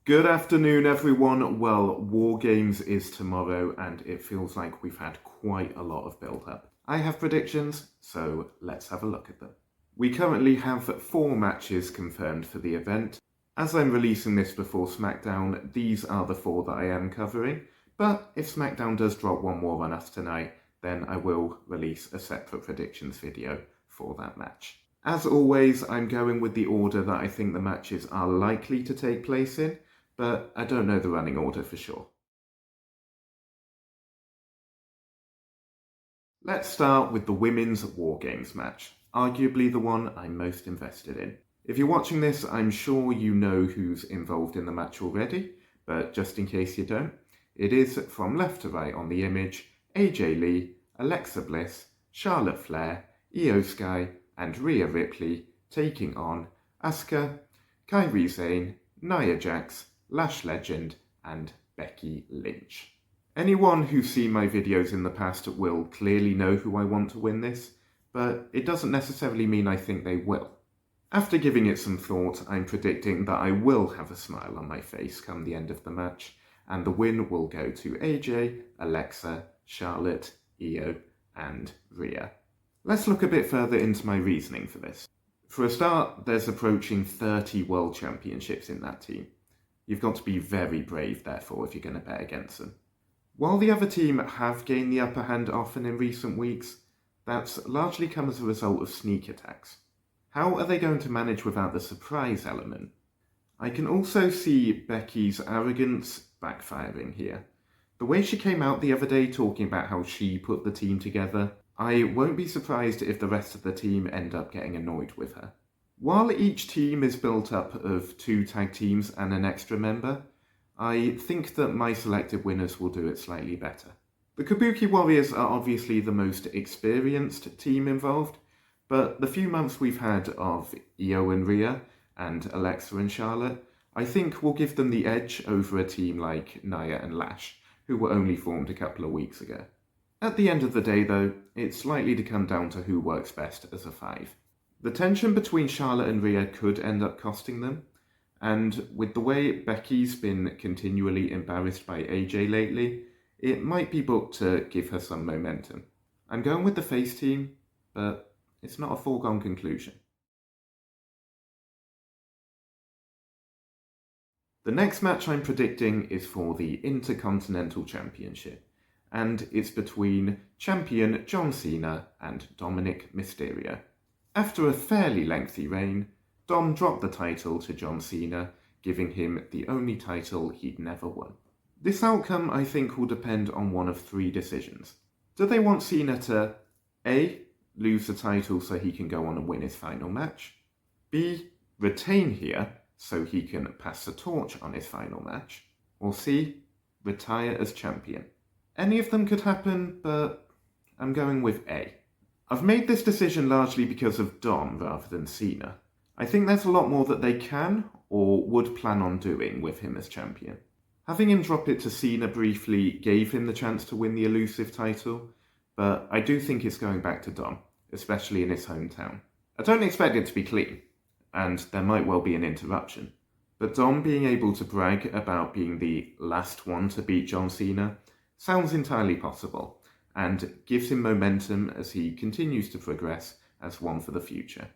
Good afternoon, everyone. Well, War Games is tomorrow, and it feels like we've had quite a lot of build-up. I have predictions, so let's have a look at them. We currently have 4 matches confirmed for the event. As I'm releasing this before Smackdown, these are the 4 that I am covering, but if Smackdown does drop one more on us tonight, then I will release a separate predictions video for that match. As always, I'm going with the order that I think the matches are likely to take place in, but I don't know the running order for sure. Let's start with the Women's War Games match, arguably the one I'm most invested in. If you're watching this, I'm sure you know who's involved in the match already, but just in case you don't, it is from left to right on the image, AJ Lee, Alexa Bliss, Charlotte Flair, Io Sky, and Rhea Ripley taking on Asuka, Kairi Sane, Nia Jax, Lash Legend, and Becky Lynch. Anyone who's seen my videos in the past will clearly know who I want to win this, but it doesn't necessarily mean I think they will. After giving it some thought, I'm predicting that I will have a smile on my face come the end of the match, and the win will go to AJ, Alexa, Charlotte, Io, and Rhea. Let's look a bit further into my reasoning for this. For a start, there's approaching 30 World Championships in that team. You've got to be very brave, therefore, if you're going to bet against them. While the other team have gained the upper hand often in recent weeks, that's largely come as a result of sneak attacks. How are they going to manage without the surprise element? I can also see Becky's arrogance backfiring here. The way she came out the other day talking about how she put the team together, I won't be surprised if the rest of the team end up getting annoyed with her. While each team is built up of 2 tag teams and an extra member, I think that my selected winners will do it slightly better. The Kabuki Warriors are obviously the most experienced team involved, but the few months we've had of Io and Rhea and Alexa and Charlotte, I think will give them the edge over a team like Nia and Lash, who were only formed a couple of weeks ago. At the end of the day though, it's likely to come down to who works best as a 5. The tension between Charlotte and Rhea could end up costing them, and with the way Becky's been continually embarrassed by AJ lately, it might be booked to give her some momentum. I'm going with the face team, but it's not a foregone conclusion. The next match I'm predicting is for the Intercontinental Championship, and it's between champion John Cena and Dominic Mysterio. After a fairly lengthy reign, Dom dropped the title to John Cena, giving him the only title he'd never won. This outcome, I think, will depend on one of 3 decisions. Do they want Cena to A. lose the title so he can go on and win his final match? B. retain here so he can pass the torch on his final match? Or C. retire as champion? Any of them could happen, but I'm going with A. I've made this decision largely because of Dom rather than Cena. I think there's a lot more that they can or would plan on doing with him as champion. Having him drop it to Cena briefly gave him the chance to win the elusive title, but I do think it's going back to Dom, especially in his hometown. I don't expect it to be clean, and there might well be an interruption, but Dom being able to brag about being the last one to beat John Cena sounds entirely possible, and gives him momentum as he continues to progress as one for the future.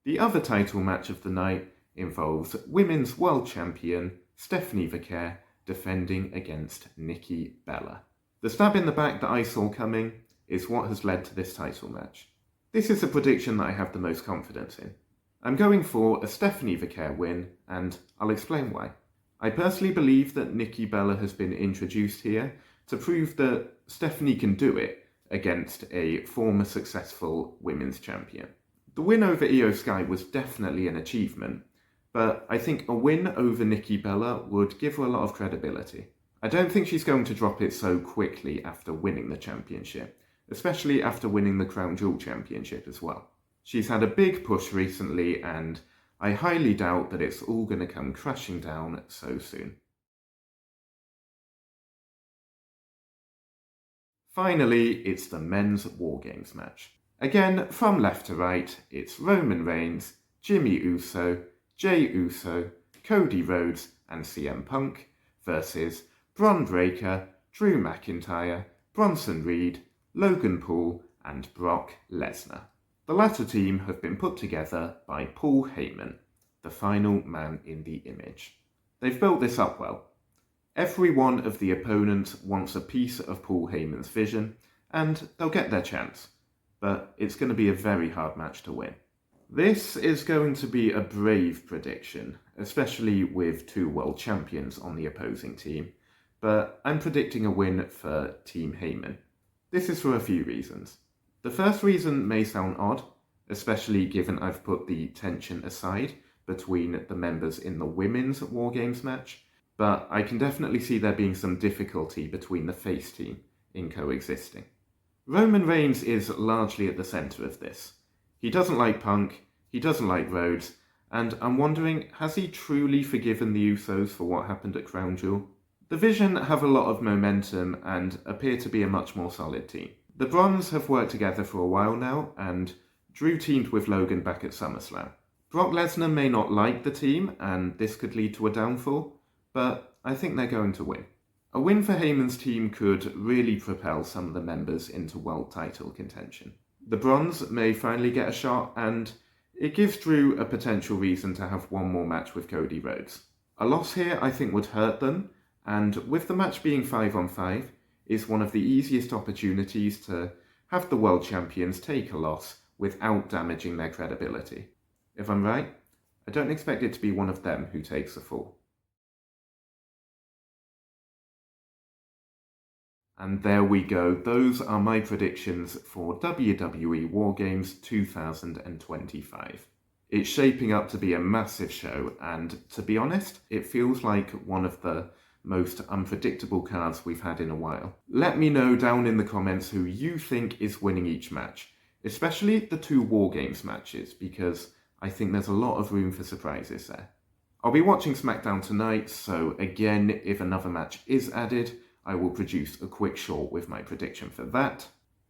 The other title match of the night involves Women's World Champion Stephanie Vaquer defending against Nikki Bella. The stab in the back that I saw coming is what has led to this title match. This is a prediction that I have the most confidence in. I'm going for a Stephanie Vaquer win, and I'll explain why. I personally believe that Nikki Bella has been introduced here to prove that Stephanie can do it against a former successful women's champion. The win over Io Sky was definitely an achievement, but I think a win over Nikki Bella would give her a lot of credibility. I don't think she's going to drop it so quickly after winning the championship, especially after winning the Crown Jewel Championship as well. She's had a big push recently, and I highly doubt that it's all going to come crashing down so soon. Finally, it's the men's War Games match. Again, from left to right, it's Roman Reigns, Jimmy Uso, Jey Uso, Cody Rhodes and CM Punk versus Bron Breakker, Drew McIntyre, Bronson Reed, Logan Paul and Brock Lesnar. The latter team have been put together by Paul Heyman, the final man in the image. They've built this up well. Every one of the opponents wants a piece of Paul Heyman's vision, and they'll get their chance. But it's going to be a very hard match to win. This is going to be a brave prediction, especially with two world champions on the opposing team, but I'm predicting a win for Team Heyman. This is for a few reasons. The first reason may sound odd, especially given I've put the tension aside between the members in the women's War Games match, but I can definitely see there being some difficulty between the face team in coexisting. Roman Reigns is largely at the centre of this. He doesn't like Punk, he doesn't like Rhodes, and I'm wondering, has he truly forgiven the Usos for what happened at Crown Jewel? The Vision have a lot of momentum and appear to be a much more solid team. The Brons have worked together for a while now, and Drew teamed with Logan back at SummerSlam. Brock Lesnar may not like the team, and this could lead to a downfall, but I think they're going to win. A win for Heyman's team could really propel some of the members into world title contention. The Brons may finally get a shot, and it gives Drew a potential reason to have one more match with Cody Rhodes. A loss here I think would hurt them, and with the match being 5-on-5, is one of the easiest opportunities to have the world champions take a loss without damaging their credibility. If I'm right, I don't expect it to be one of them who takes the fall. And there we go, those are my predictions for WWE War Games 2025. It's shaping up to be a massive show, and to be honest, it feels like one of the most unpredictable cards we've had in a while. Let me know down in the comments who you think is winning each match, especially the two War Games matches, because I think there's a lot of room for surprises there. I'll be watching Smackdown tonight, so again, if another match is added, I will produce a quick short with my prediction for that.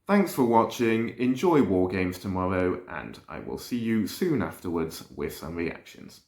Thanks for watching, enjoy War Games tomorrow, and I will see you soon afterwards with some reactions.